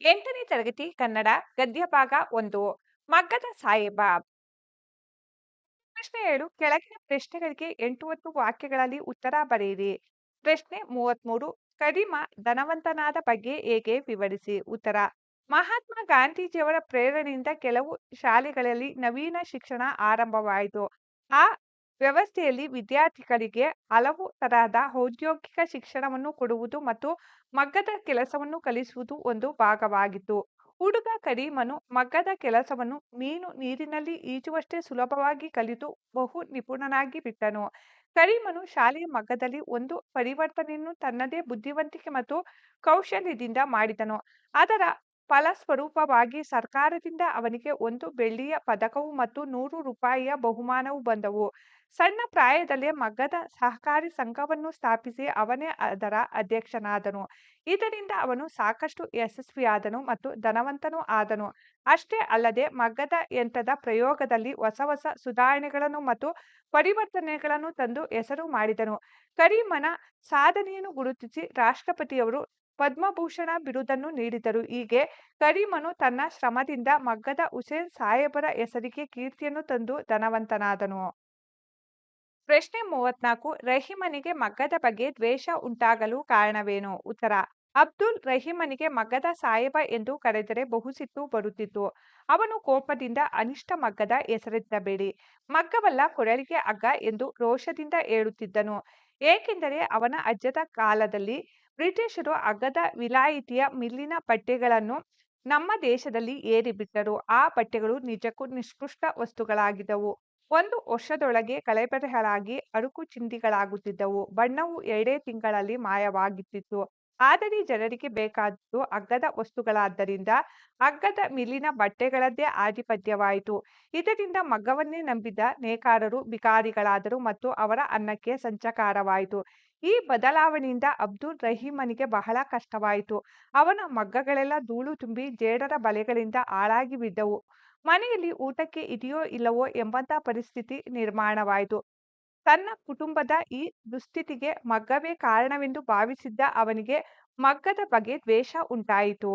8ನೇ ತರಗತಿ ಕನ್ನಡ ಗದ್ಯ ಭಾಗ 1 ಮಗ್ಗದ ಸಾಹೇಬ. ಪ್ರಶ್ನೆ 7 ಕೆಳಗಿನ ಪ್ರಶ್ನೆಗಳಿಗೆ 8 ವಾಕ್ಯಗಳಲ್ಲಿ ಉತ್ತರ ಬರೆಯಿರಿ. ಪ್ರಶ್ನೆ 33 ಕಡಿಮ ಧನವಂತನಾದ ಬಗ್ಗೆ ಹೇಗೆ ವಿವರಿಸಿ. ಉತ್ತರ ಮಹಾತ್ಮ ಗಾಂಧೀಜಿಯವರ ಪ್ರೇರಣೆಯಿಂದ ಕೆಲವು ಶಾಲೆಗಳಲ್ಲಿ ನವೀನ ಶಿಕ್ಷಣ ಆರಂಭವಾಯಿತು. ಆ ವ್ಯವಸ್ಥೆಯಲ್ಲಿ ವಿದ್ಯಾರ್ಥಿಗಳಿಗೆ ಹಲವು ತರಹದ ಔದ್ಯೋಗಿಕ ಶಿಕ್ಷಣವನ್ನು ಕೊಡುವುದು ಮತ್ತು ಮಗ್ಗದ ಕೆಲಸವನ್ನು ಕಲಿಸುವುದು ಒಂದು ಭಾಗವಾಗಿತ್ತು. ಹುಡುಗ ಕರೀಮನು ಮಗ್ಗದ ಕೆಲಸವನ್ನು ಮೀನು ನೀರಿನಲ್ಲಿ ಈಜುವಷ್ಟೇ ಸುಲಭವಾಗಿ ಕಲಿತು ಬಹು ನಿಪುಣನಾಗಿ ಬಿಟ್ಟನು. ಕರೀಮನು ಶಾಲೆಯ ಮಗ್ಗದಲ್ಲಿ ಒಂದು ಪರಿವರ್ತನೆಯನ್ನು ತನ್ನದೇ ಬುದ್ಧಿವಂತಿಕೆ ಮತ್ತು ಕೌಶಲ್ಯದಿಂದ ಮಾಡಿದನು. ಅದರ ಫಲಸ್ವರೂಪವಾಗಿ ಸರ್ಕಾರದಿಂದ ಅವನಿಗೆ ಒಂದು ಬೆಳ್ಳಿಯ ಪದಕವು ಮತ್ತು 100 ರೂಪಾಯಿಯ ಬಹುಮಾನವು ಬಂದವು. ಸಣ್ಣ ಪ್ರಾಯದಲ್ಲೇ ಮಗ್ಗದ ಸಹಕಾರಿ ಸಂಘವನ್ನು ಸ್ಥಾಪಿಸಿ ಅವನೇ ಅದರ ಅಧ್ಯಕ್ಷನಾದನು. ಇದರಿಂದ ಅವನು ಸಾಕಷ್ಟು ಯಶಸ್ವಿಯಾದನು ಮತ್ತು ಧನವಂತನೂ ಆದನು. ಅಷ್ಟೇ ಅಲ್ಲದೆ ಮಗ್ಗದ ಯಂತ್ರದ ಪ್ರಯೋಗದಲ್ಲಿ ಹೊಸ ಹೊಸ ಸುಧಾರಣೆಗಳನ್ನು ಮತ್ತು ಪರಿವರ್ತನೆಗಳನ್ನು ತಂದು ಹೆಸರು ಮಾಡಿದನು. ಕರೀಮನ ಸಾಧನೆಯನ್ನು ಗುರುತಿಸಿ ರಾಷ್ಟ್ರಪತಿಯವರು ಪದ್ಮಭೂಷಣ ಬಿರುದನ್ನು ನೀಡಿದರು. ಹೀಗೆ ಕರೀಮನು ತನ್ನ ಶ್ರಮದಿಂದ ಮಗ್ಗದ ಹುಸೇನ್ ಸಾಹೇಬರ ಹೆಸರಿಗೆ ಕೀರ್ತಿಯನ್ನು ತಂದು ಧನವಂತನಾದನು. ಪ್ರಶ್ನೆ 34 ರಹೀಮನಿಗೆ ಮಗ್ಗದ ಬಗ್ಗೆ ದ್ವೇಷ ಉಂಟಾಗಲು ಕಾರಣವೇನು. ಉತ್ತರ ಅಬ್ದುಲ್ ರಹೀಮನಿಗೆ ಮಗ್ಗದ ಸಾಹೇಬ ಎಂದು ಕರೆದರೆ ಬಹು ಸಿಟ್ಟು ಬರುತ್ತಿತ್ತು. ಅವನು ಕೋಪದಿಂದ ಅನಿಷ್ಟ ಮಗ್ಗದ ಹೆಸರೆತ್ತಬೇಡಿ, ಮಗ್ಗವಲ್ಲ ಕೊರಳಿಗೆ ಹಗ್ಗ ಎಂದು ರೋಷದಿಂದ ಹೇಳುತ್ತಿದ್ದನು. ಏಕೆಂದರೆ ಅವನ ಅಜ್ಜದ ಕಾಲದಲ್ಲಿ ಬ್ರಿಟಿಷರು ಹಗ್ಗದ ವಿಲಾಯಿತಿಯ ಮಿಲ್ಲಿನ ಬಟ್ಟೆಗಳನ್ನು ನಮ್ಮ ದೇಶದಲ್ಲಿ ಏರಿಬಿಟ್ಟರು. ಆ ಬಟ್ಟೆಗಳು ನಿಜಕ್ಕೂ ನಿಷ್ಕೃಷ್ಟ ವಸ್ತುಗಳಾಗಿದ್ದವು. ಒಂದು ವರ್ಷದೊಳಗೆ ಕಳಪೆಗಳಾಗಿ ಅಳುಕು ಚಿಂದಿಗಳಾಗುತ್ತಿದ್ದವು. ಬಣ್ಣವು 2 ತಿಂಗಳಲ್ಲಿ ಮಾಯವಾಗುತ್ತಿತ್ತು. ಆದರೆ ಜನರಿಗೆ ಬೇಕಾದದ್ದು ಹಗ್ಗದ ವಸ್ತುಗಳಾದ್ದರಿಂದ ಹಗ್ಗದ ಮಿಲ್ಲಿನ ಬಟ್ಟೆಗಳದ್ದೇ ಆಧಿಪತ್ಯವಾಯಿತು. ಇದರಿಂದ ಮಗ್ಗವನ್ನೇ ನಂಬಿದ್ದ ನೇಕಾರರು ಬಿಕಾರಿಗಳಾದರು ಮತ್ತು ಅವರ ಅನ್ನಕ್ಕೆ ಸಂಚಕಾರವಾಯಿತು. ಈ ಬದಲಾವಣೆಯಿಂದ ಅಬ್ದುಲ್ ರಹೀಮನಿಗೆ ಬಹಳ ಕಷ್ಟವಾಯಿತು. ಅವನ ಮಗ್ಗಗಳೆಲ್ಲ ಧೂಳು ತುಂಬಿ ಜೇಡರ ಬಲೆಗಳಿಂದ ಹಾಳಾಗಿ ಬಿದ್ದವು. ಮನೆಯಲ್ಲಿ ಊಟಕ್ಕೆ ಇದೆಯೋ ಇಲ್ಲವೋ ಎಂಬಂಥ ಪರಿಸ್ಥಿತಿ ನಿರ್ಮಾಣವಾಯಿತು. ತನ್ನ ಕುಟುಂಬದ ಈ ದುಸ್ಥಿತಿಗೆ ಮಗ್ಗವೇ ಕಾರಣವೆಂದು ಭಾವಿಸಿದ್ದ ಅವನಿಗೆ ಮಗ್ಗದ ಬಗ್ಗೆ ದ್ವೇಷ ಉಂಟಾಯಿತು.